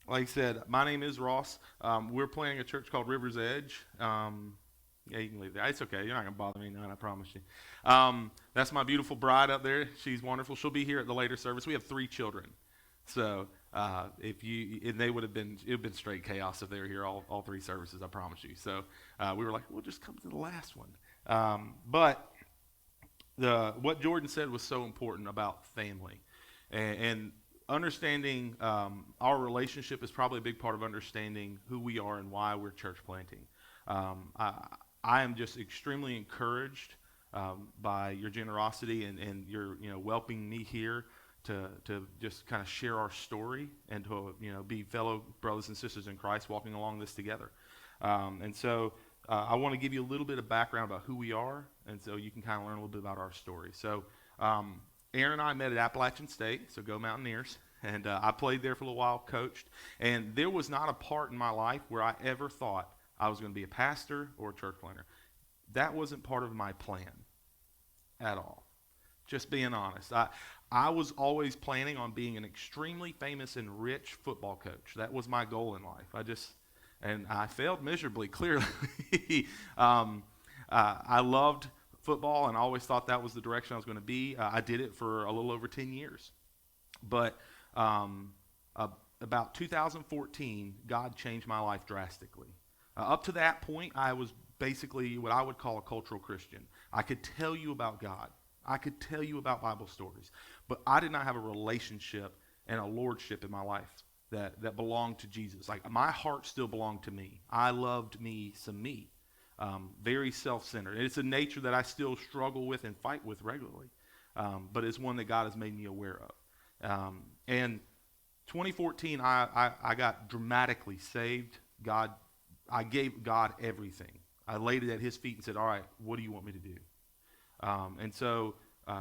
like I said, my name is Ross. We're planning a church called River's Edge. Yeah, you can leave that. It's okay. You're not going to bother me none, I promise you. That's my beautiful bride up there. She's wonderful. She'll be here at the later service. We have 3 children. So if you, and they would have been, it would have been straight chaos if they were here all 3 services, I promise you. So we were like, we'll just come to the last one. But what Jordan said was so important about family. And understanding our relationship is probably a big part of understanding who we are and why we're church planting. I am just extremely encouraged by your generosity and your welcoming me here to just kind of share our story and to be fellow brothers and sisters in Christ walking along this together. And so I want to give you a little bit of background about who we are, and so you can kind of learn a little bit about our story. So Erin and I met at Appalachian State, so go Mountaineers. And I played there for a little while, coached. And there was not a part in my life where I ever thought I was going to be a pastor or a church planter. That wasn't part of my plan at all. Just being honest. I was always planning on being an extremely famous and rich football coach. That was my goal in life. And I failed miserably, clearly. I loved football and always thought that was the direction I was going to be. I did it for a little over 10 years. But about 2014, God changed my life drastically. Up to that point, I was basically what I would call a cultural Christian. I could tell you about God. I could tell you about Bible stories. But I did not have a relationship and a lordship in my life that belonged to Jesus. Like, my heart still belonged to me. I loved me some me. Very self-centered. And it's a nature that I still struggle with and fight with regularly. But it's one that God has made me aware of. And 2014, I got dramatically saved. I gave God everything. I laid it at his feet and said, all right, what do you want me to do? And so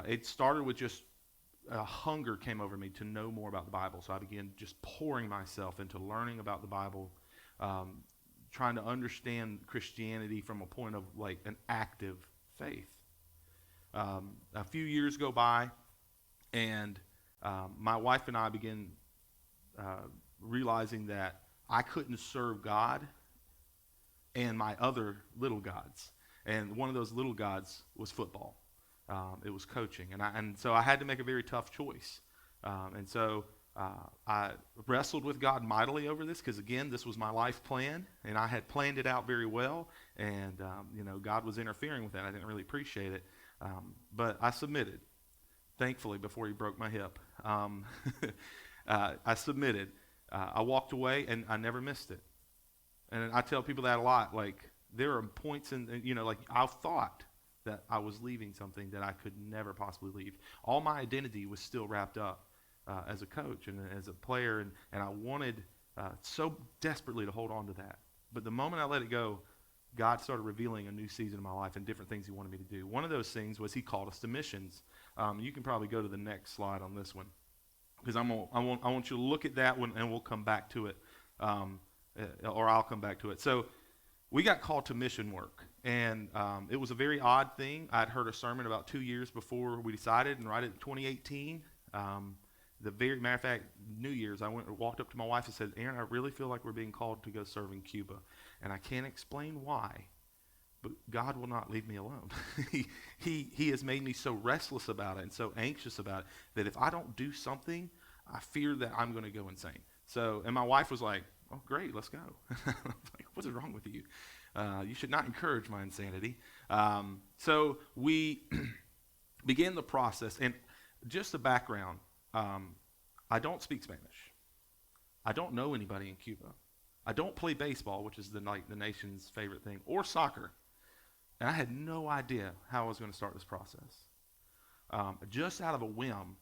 it started with just a hunger came over me to know more about the Bible. So I began just pouring myself into learning about the Bible, trying to understand Christianity from a point of like an active faith. A few years go by, and my wife and I began realizing that I couldn't serve God and my other little gods. And one of those little gods was football. It was coaching. And so I had to make a very tough choice. And so I wrestled with God mightily over this because, again, this was my life plan, and I had planned it out very well. And, God was interfering with that. I didn't really appreciate it. But I submitted, thankfully, before he broke my hip. I submitted. I walked away, and I never missed it. And I tell people that a lot. Like, there are points like I thought that I was leaving something that I could never possibly leave. All my identity was still wrapped up as a coach and as a player, and I wanted so desperately to hold on to that. But the moment I let it go, God started revealing a new season of my life and different things he wanted me to do. One of those things was he called us to missions. You can probably go to the next slide on this one, because I want you to look at that one, and we'll come back to it, or I'll come back to it. So we got called to mission work, and it was a very odd thing. I'd heard a sermon about 2 years before we decided, and right in 2018, the very matter of fact, New Year's, I walked up to my wife and said, Erin, I really feel like we're being called to go serve in Cuba, and I can't explain why, but God will not leave me alone. He has made me so restless about it and so anxious about it that if I don't do something, I fear that I'm going to go insane. So, and my wife was like, oh, great, let's go. Like, what is wrong with you? You should not encourage my insanity. So we began the process. And just the background, I don't speak Spanish. I don't know anybody in Cuba. I don't play baseball, which is the nation's favorite thing, or soccer. And I had no idea how I was going to start this process. Just out of a whim,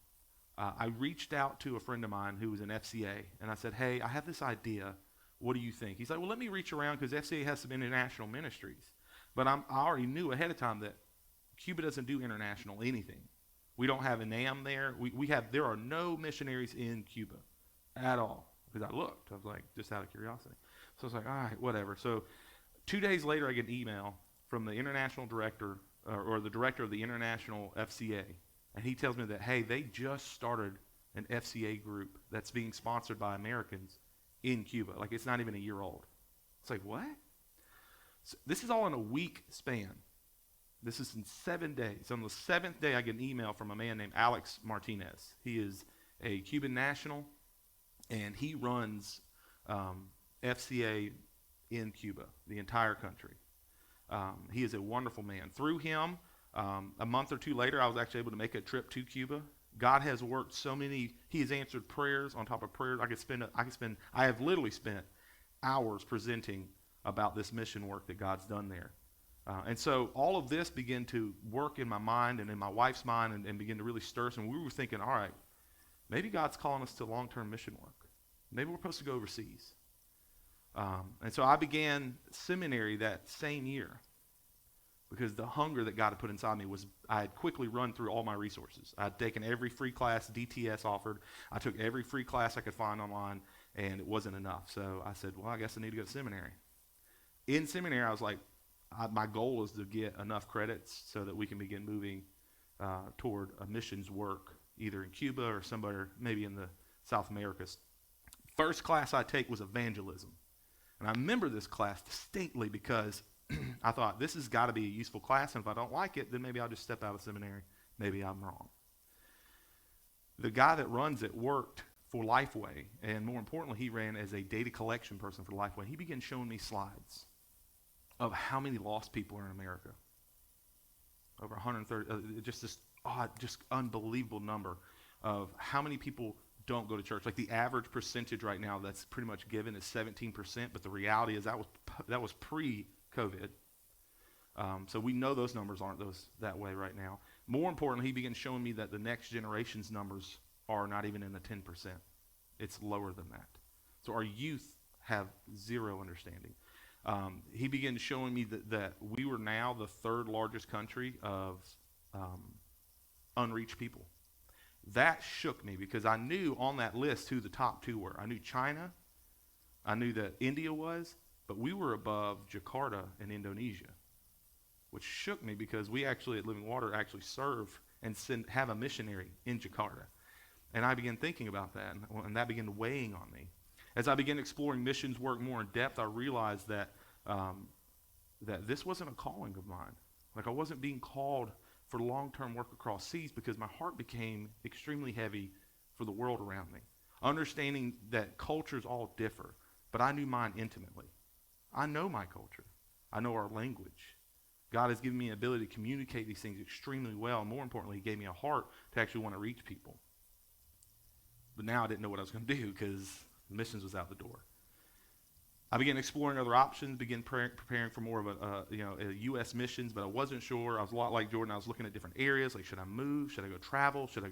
I reached out to a friend of mine who was in FCA, and I said, hey, I have this idea. What do you think? He's like, well, let me reach around because FCA has some international ministries. But I already knew ahead of time that Cuba doesn't do international anything. We don't have an AM there. There are no missionaries in Cuba at all. Because I looked. I was like, just out of curiosity. So I was like, all right, whatever. So 2 days later, I get an email from the international director, or the director of the international FCA. And he tells me that, hey, they just started an FCA group that's being sponsored by Americans in Cuba. Like, it's not even a year old. It's like, what? So this is all in a week span. This is in 7 days. On the seventh day, I get an email from a man named Alex Martinez. He is a Cuban national, and he runs FCA in Cuba, the entire country. He is a wonderful man. Through him, a month or two later, I was actually able to make a trip to Cuba. God has worked he has answered prayers on top of prayers. I have literally spent hours presenting about this mission work that God's done there. And so all of this began to work in my mind and in my wife's mind and begin to really stir us. And we were thinking, all right, maybe God's calling us to long-term mission work. Maybe we're supposed to go overseas. And so I began seminary that same year because the hunger that God had put inside me was, I had quickly run through all my resources. I had taken every free class DTS offered. I took every free class I could find online, and it wasn't enough. So I said, well, I guess I need to go to seminary. In seminary, I was like, my goal is to get enough credits so that we can begin moving toward a missions work, either in Cuba or somewhere maybe in the South Americas. First class I take was evangelism. And I remember this class distinctly because I thought, this has got to be a useful class, and if I don't like it, then maybe I'll just step out of seminary. Maybe I'm wrong. The guy that runs it worked for Lifeway, and more importantly, he ran as a data collection person for Lifeway. He began showing me slides of how many lost people are in America. Over 130, just this odd, just unbelievable number of how many people don't go to church. Like, the average percentage right now that's pretty much given is 17%, but the reality is that was pre-COVID. So we know those numbers aren't that way right now. More importantly, he began showing me that the next generation's numbers are not even in the 10%. It's lower than that. So our youth have zero understanding. He began showing me that we were now the third largest country of unreached people. That shook me because I knew on that list who the top two were. I knew China. I knew that India was, but we were above Jakarta in Indonesia, which shook me because we actually at Living Water actually serve and have a missionary in Jakarta. And I began thinking about that, and that began weighing on me. As I began exploring missions work more in depth, I realized that that this wasn't a calling of mine. Like, I wasn't being called for long-term work across seas because my heart became extremely heavy for the world around me. Understanding that cultures all differ, but I knew mine intimately. I know my culture. I know our language. God has given me an ability to communicate these things extremely well, and more importantly, He gave me a heart to actually want to reach people. But now I didn't know what I was going to do because missions was out the door. I began exploring other options, began preparing for more of a U.S. missions, but I wasn't sure. I was a lot like Jordan. I was looking at different areas, like, should I move? Should I go travel? Should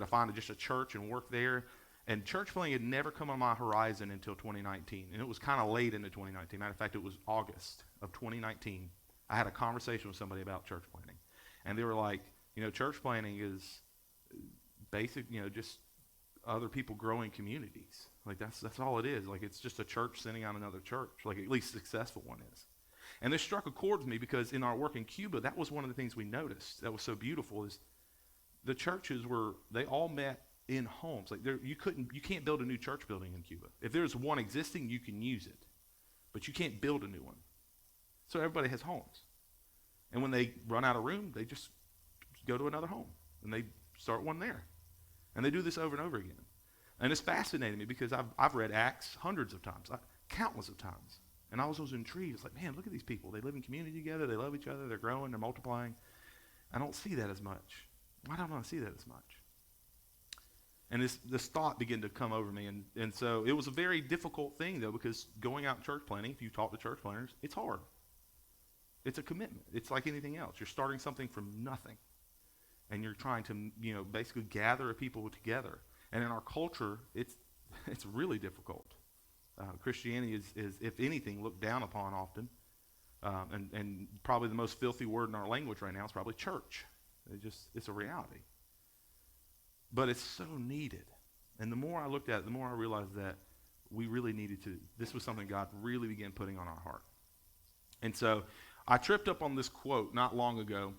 I find just a church and work there? And church planting had never come on my horizon until 2019, and it was kind of late into 2019. Matter of fact, it was August of 2019. I had a conversation with somebody about church planting, and they were like, church planting is basic, just other people growing communities. Like, that's all it is. Like, it's just a church sending out another church, like at least a successful one is. And this struck a chord with me because in our work in Cuba, that was one of the things we noticed that was so beautiful is the churches they all met in homes. Like, you can't build a new church building in Cuba. If there's one existing, you can use it, but you can't build a new one. So everybody has homes. And when they run out of room, they just go to another home and they start one there. And they do this over and over again. And it's fascinating me because I've read Acts hundreds of times, countless of times. And I was always intrigued. It's like, man, look at these people. They live in community together. They love each other. They're growing. They're multiplying. I don't see that as much. Why don't I see that as much? And this thought began to come over me. And so it was a very difficult thing, though, because going out church planting, if you talk to church planters, it's hard. It's a commitment. It's like anything else. You're starting something from nothing. And you're trying to, basically gather people together. And in our culture, it's really difficult. Christianity is, if anything, looked down upon often. And probably the most filthy word in our language right now is probably church. It's a reality. But it's so needed. And the more I looked at it, the more I realized that we really needed to. This was something God really began putting on our heart. And so I tripped up on this quote not long ago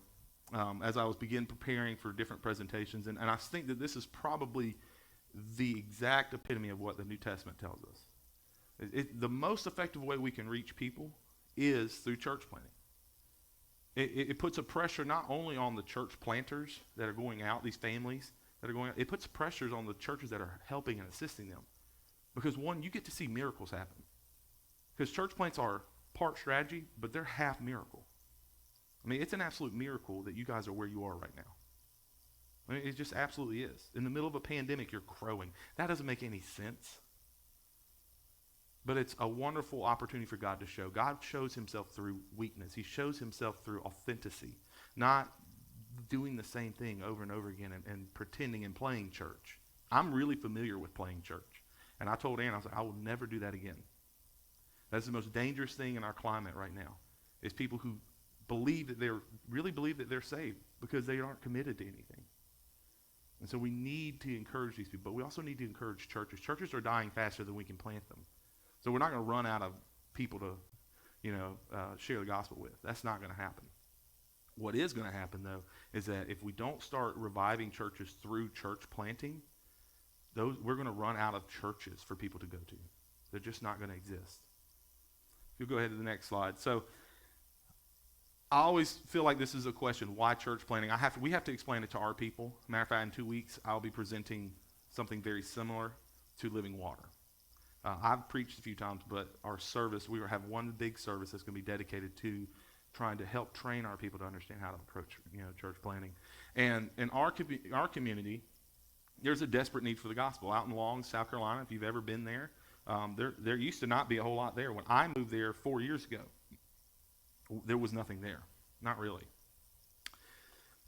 as I was preparing for different presentations. And I think that this is probably the exact epitome of what the New Testament tells us. The most effective way we can reach people is through church planting. It puts a pressure not only on the church planters that are going out, these families that are going out, it puts pressures on the churches that are helping and assisting them. Because one, you get to see miracles happen. Because church plants are part strategy, but they're half miracle. I mean, it's an absolute miracle that you guys are where you are right now. I mean, it just absolutely is. In the middle of a pandemic, you're crowing. That doesn't make any sense. But it's a wonderful opportunity for God to show. God shows himself through weakness. He shows himself through authenticity, not doing the same thing over and over again and pretending and playing church. I'm really familiar with playing church. And I told Erin, I was like, I will never do that again. That's the most dangerous thing in our climate right now, is people who really believe that they're saved because they aren't committed to anything. And so we need to encourage these people, but we also need to encourage churches. Churches are dying faster than we can plant them. So we're not going to run out of people to, share the gospel with. That's not going to happen. What is going to happen, though, is that if we don't start reviving churches through church planting, we're going to run out of churches for people to go to. They're just not going to exist. If you'll go ahead to the next slide. So I always feel like this is a question, why church planting? We have to explain it to our people. Matter of fact, in 2 weeks, I'll be presenting something very similar to Living Water. I've preached a few times, but our service, we have one big service that's going to be dedicated to trying to help train our people to understand how to approach, church planting. And in our community, there's a desperate need for the gospel. Out in Long, South Carolina, if you've ever been there, there used to not be a whole lot there. When I moved there 4 years ago, there was nothing there. Not really.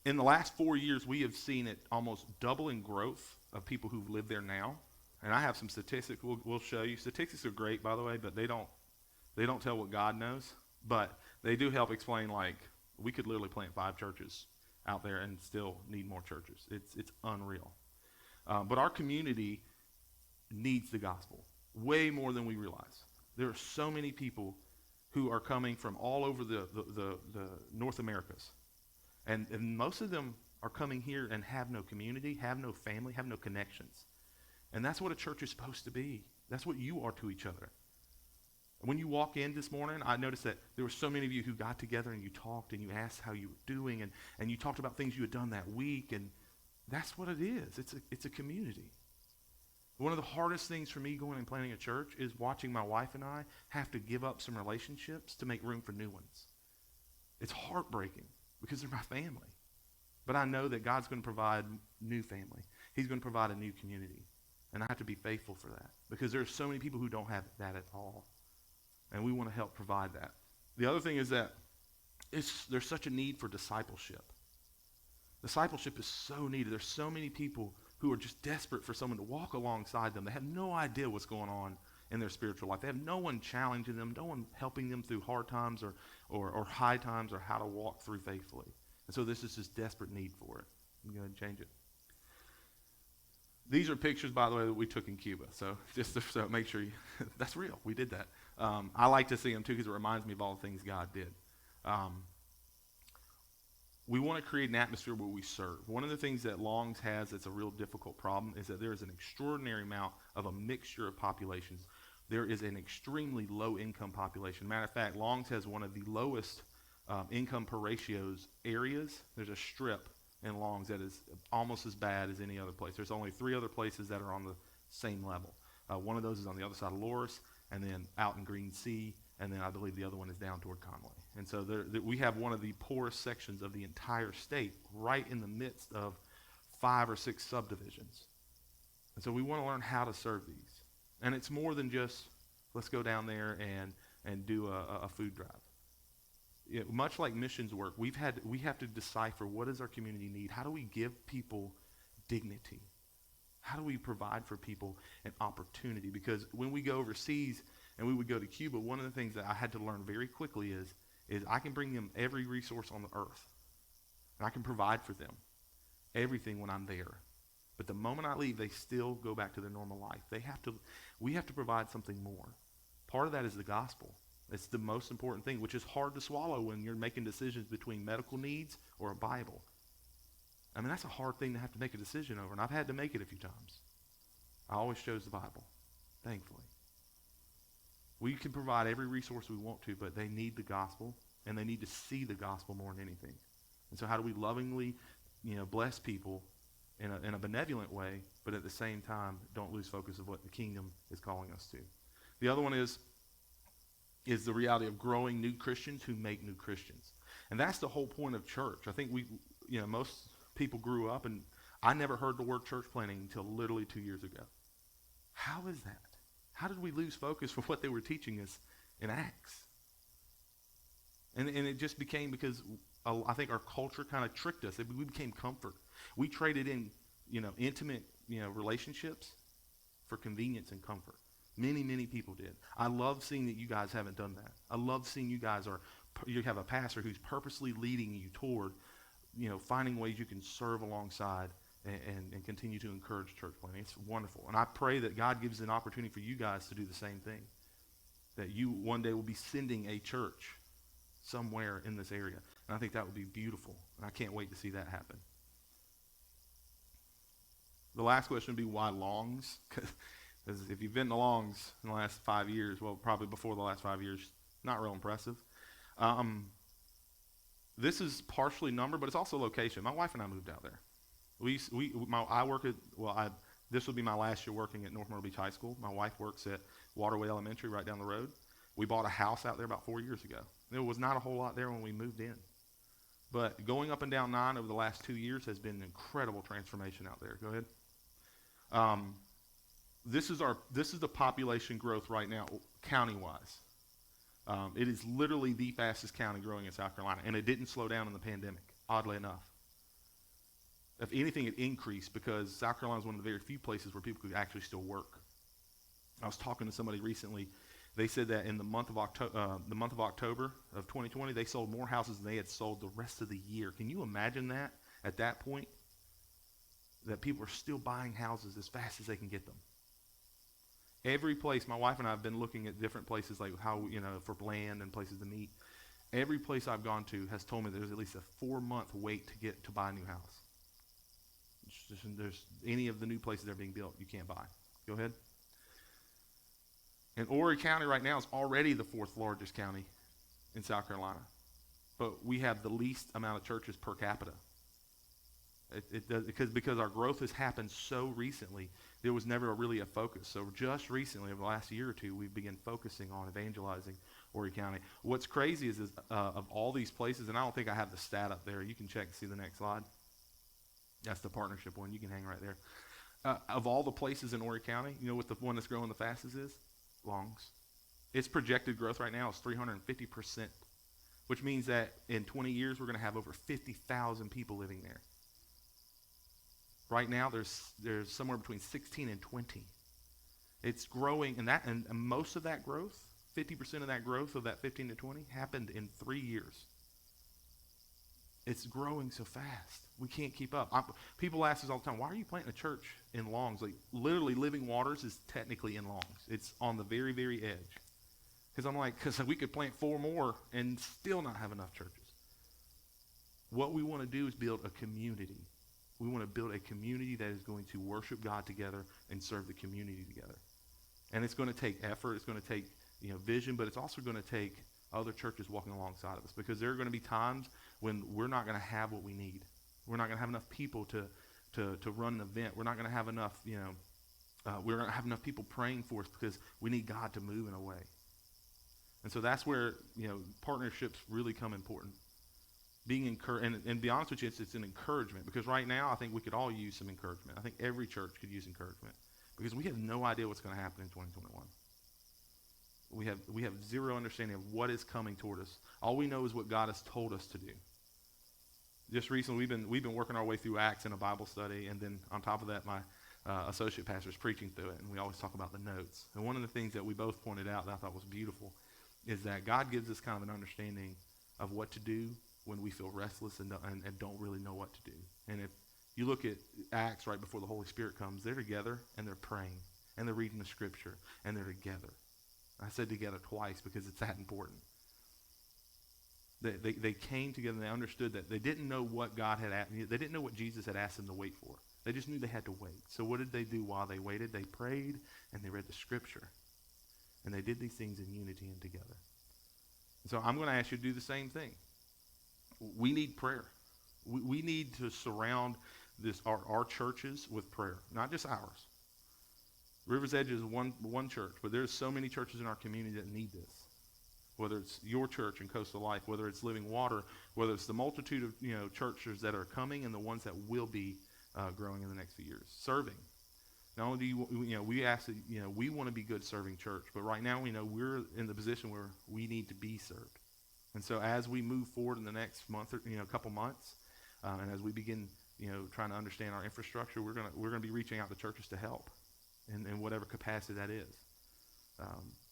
In the last 4 years, we have seen it almost double in growth of people who live there now. And I have some statistics we'll show you. Statistics are great, by the way, but they don't tell what God knows. But they do help explain, like, we could literally plant 5 churches out there and still need more churches. It's unreal. But our community needs the gospel way more than we realize. There are so many people who are coming from all over the North Americas. And most of them are coming here and have no community, have no family, have no connections. And that's what a church is supposed to be. That's what you are to each other. When you walk in this morning, I noticed that there were so many of you who got together and you talked and you asked how you were doing and you talked about things you had done that week, and that's what it is. It's a community. One of the hardest things for me going and planning a church is watching my wife and I have to give up some relationships to make room for new ones. It's heartbreaking because they're my family. But I know that God's going to provide new family. He's going to provide a new community. And I have to be faithful for that because there are so many people who don't have that at all. And we want to help provide that. The other thing is that there's such a need for discipleship. Discipleship is so needed. There's so many people who are just desperate for someone to walk alongside them. They have no idea what's going on in their spiritual life. They have no one challenging them, no one helping them through hard times or high times or how to walk through faithfully. And so this is this desperate need for it. I'm going to change it. These are pictures, by the way, that we took in Cuba. So just to make sure that's real. We did that. I like to see them too because it reminds me of all the things God did. We want to create an atmosphere where we serve. One of the things that Longs has that's a real difficult problem is that there is an extraordinary amount of a mixture of populations. There is an extremely low-income population. Matter of fact, Longs has one of the lowest income per ratios areas. There's a strip in Longs that is almost as bad as any other place. There's only 3 other places that are on the same level. One of those is on the other side of Loris, and then out in Green Sea, and then I believe the other one is down toward Conway. And so we have one of the poorest sections of the entire state right in the midst of 5 or 6 subdivisions. And so we want to learn how to serve these. And it's more than just, let's go down there and do a food drive. Much like missions work, we have to decipher what does our community need. How do we give people dignity? How do we provide for people an opportunity? Because when we go overseas and we would go to Cuba, one of the things that I had to learn very quickly is I can bring them every resource on the earth. And I can provide for them everything when I'm there. But the moment I leave, they still go back to their normal life. We have to provide something more. Part of that is the gospel. It's the most important thing, which is hard to swallow when you're making decisions between medical needs or a Bible. I mean, that's a hard thing to have to make a decision over, and I've had to make it a few times. I always chose the Bible, thankfully. We can provide every resource we want to, but they need the gospel, and they need to see the gospel more than anything. And so how do we lovingly, bless people in a benevolent way, but at the same time, don't lose focus of what the kingdom is calling us to? The other one is the reality of growing new Christians who make new Christians. And that's the whole point of church. I think most people grew up, and I never heard the word church planting until literally 2 years ago. How is that? How did we lose focus from what they were teaching us in Acts? And it just became because I think our culture kind of tricked us. We became comfort. We traded in, intimate, relationships for convenience and comfort. Many, many people did. I love seeing that you guys haven't done that. I love seeing you guys you have a pastor who's purposely leading you toward, finding ways you can serve alongside and continue to encourage church planting. It's wonderful. And I pray that God gives an opportunity for you guys to do the same thing. That you one day will be sending a church somewhere in this area. And I think that would be beautiful. And I can't wait to see that happen. The last question would be, why Longs? Because if you've been to Longs in the last 5 years, well, probably before the last 5 years, not real impressive. This is partially number, but it's also location. My wife and I moved out there. This would be my last year working at North Myrtle Beach High School. My wife works at Waterway Elementary right down the road. We bought a house out there about 4 years ago. There was not a whole lot there when we moved in. But going up and down 9 over the last 2 years has been an incredible transformation out there. Go ahead. This is the population growth right now, county-wise. It is literally the fastest county growing in South Carolina, and it didn't slow down in the pandemic, oddly enough. If anything, it increased because South Carolina is one of the very few places where people could actually still work. I was talking to somebody recently. They said that in the month of October of 2020, they sold more houses than they had sold the rest of the year. Can you imagine that at that point? That people are still buying houses as fast as they can get them. Every place, my wife and I have been looking at different places, like how, for land and places to meet. Every place I've gone to has told me there's at least a 4-month wait to buy a new house. There's any of the new places that are being built, you can't buy. Go ahead. And Horry County right now is already the 4th largest county in South Carolina. But we have the least amount of churches per capita. It does, because our growth has happened so recently, there was never really a focus. So just recently, over the last year or two, we began focusing on evangelizing Horry County. What's crazy is of all these places, and I don't think I have the stat up there. You can check and see the next slide. That's the partnership one. You can hang right there. Of all the places in Horry County, you know what the one that's growing the fastest is? Longs. Its projected growth right now is 350%, which means that in 20 years, we're going to have over 50,000 people living there. Right now, there's somewhere between 16 and 20. It's growing, and most of that growth, 50% of that growth of that 15 to 20, happened in 3 years. It's growing so fast. We can't keep up. People ask us all the time, why are you planting a church in Longs? Like, literally, Living Waters is technically in Longs. It's on the very, very edge. Because we could plant 4 more and still not have enough churches. What we want to do is build a community. We want to build a community that is going to worship God together and serve the community together. And it's going to take effort. It's going to take vision, but it's also going to take other churches walking alongside of us, because there are going to be times when we're not going to have what we need. We're not going to have enough people to run an event. We're not going to have enough, we're going to have enough people praying for us because we need God to move in a way. And so that's where, partnerships really come important. Being encouraged, and be honest with you, it's an encouragement, because right now I think we could all use some encouragement. I think every church could use encouragement, because we have no idea what's going to happen in 2021. We have zero understanding of what is coming toward us. All we know is what God has told us to do. Just recently, we've been working our way through Acts in a Bible study, and then on top of that, my associate pastor is preaching through it, and we always talk about the notes. And one of the things that we both pointed out that I thought was beautiful is that God gives us kind of an understanding of what to do when we feel restless and don't really know what to do. And if you look at Acts right before the Holy Spirit comes, they're together and they're praying and they're reading the scripture and they're together. I said together twice because it's that important. They came together and they understood that they didn't know what they didn't know what Jesus had asked them to wait for. They just knew they had to wait. So what did they do while they waited? They prayed and they read the scripture. And they did these things in unity and together. And so I'm going to ask you to do the same thing. We need prayer. We need to surround our churches with prayer, not just ours. River's Edge is one church, but there's so many churches in our community that need this. Whether it's your church in Coastal Life, whether it's Living Water, whether it's the multitude of churches that are coming and the ones that will be growing in the next few years, serving. Not only do we ask that we want to be good serving church, but right now we know we're in the position where we need to be served. And so as we move forward in the next month or couple months, and as we begin trying to understand our infrastructure, we're gonna be reaching out to churches to help in whatever capacity that is.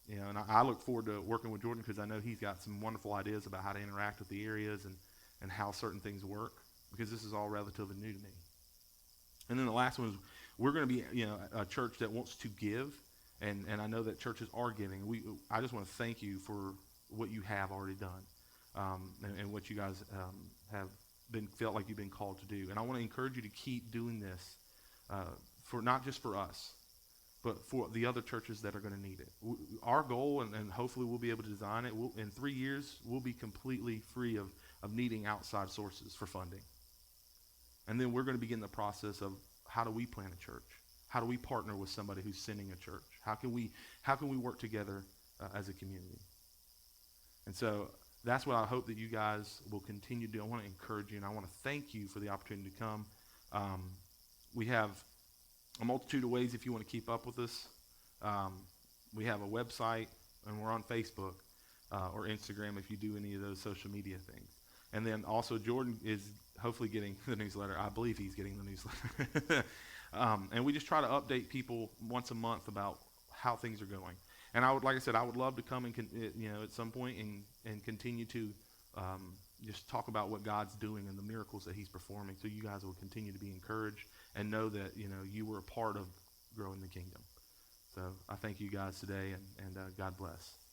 And I look forward to working with Jordan because I know he's got some wonderful ideas about how to interact with the areas and how certain things work, because this is all relatively new to me. And then the last one is we're going to be a church that wants to give, and I know that churches are giving. I just want to thank you for what you have already done, and what you guys have felt like you've been called to do. And I want to encourage you to keep doing this for not just for us, but for the other churches that are going to need it. Our goal, and hopefully we'll be able to design it, in 3 years, we'll be completely free of needing outside sources for funding. And then we're going to begin the process of how do we plant a church? How do we partner with somebody who's sending a church? How can we work together as a community? And so that's what I hope that you guys will continue to do. I want to encourage you, and I want to thank you for the opportunity to come. We have a multitude of ways if you want to keep up with us. We have a website, and we're on Facebook or Instagram if you do any of those social media things. And then also Jordan is hopefully getting the newsletter. I believe he's getting the newsletter. And we just try to update people once a month about how things are going. And like I said, I would love to come and at some point and continue to just talk about what God's doing and the miracles that he's performing, so you guys will continue to be encouraged and know that you were a part of growing the kingdom. So I thank you guys today, and God bless.